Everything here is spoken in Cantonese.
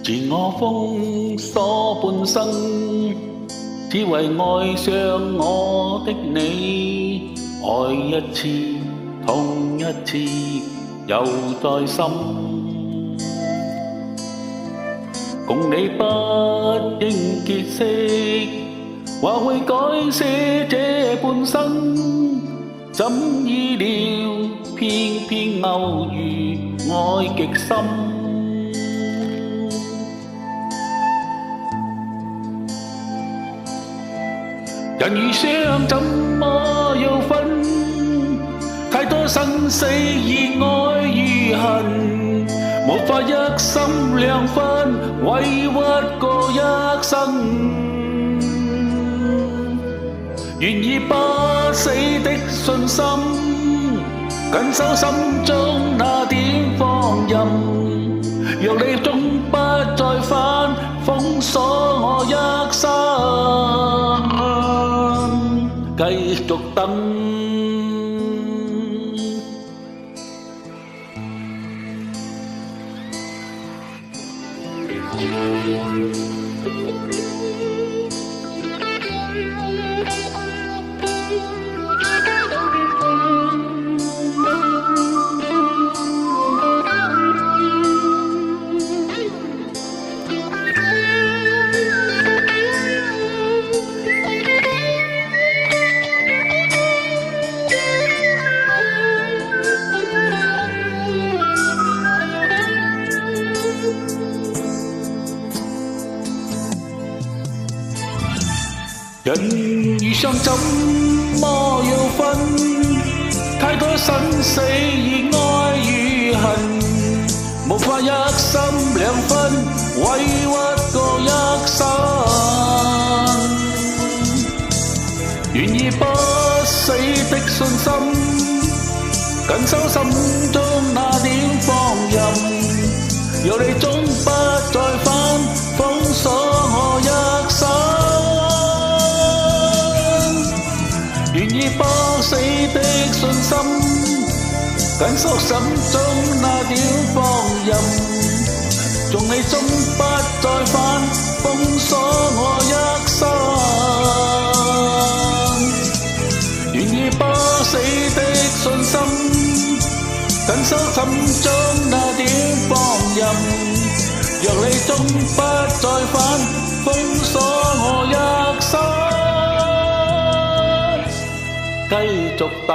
自我封鎖半生，只為愛上我的你，愛一次痛一次又在心，共你不應結識，或會改寫這半生，怎意料偏偏偶遇愛極深。人與相怎麼要分？太多生死熱愛與恨，無法一心兩分，委屈過一生。願意不死的信心，緊守心中那點放任。若你終不再返，封鎖我一生。繼續等。人與相怎麼要分？太多生死熱愛與恨，無法一心兩分，委屈過一生。願意不死的信心，緊守心中那點放任。若你終不再返，封鎖我一生。願意不死的信心，緊守心中那點放任。縱你終不再返，封鎖我一生。願意不死的信心，緊守心中那點放任。若你終不再返，封鎖我一生。繼續等。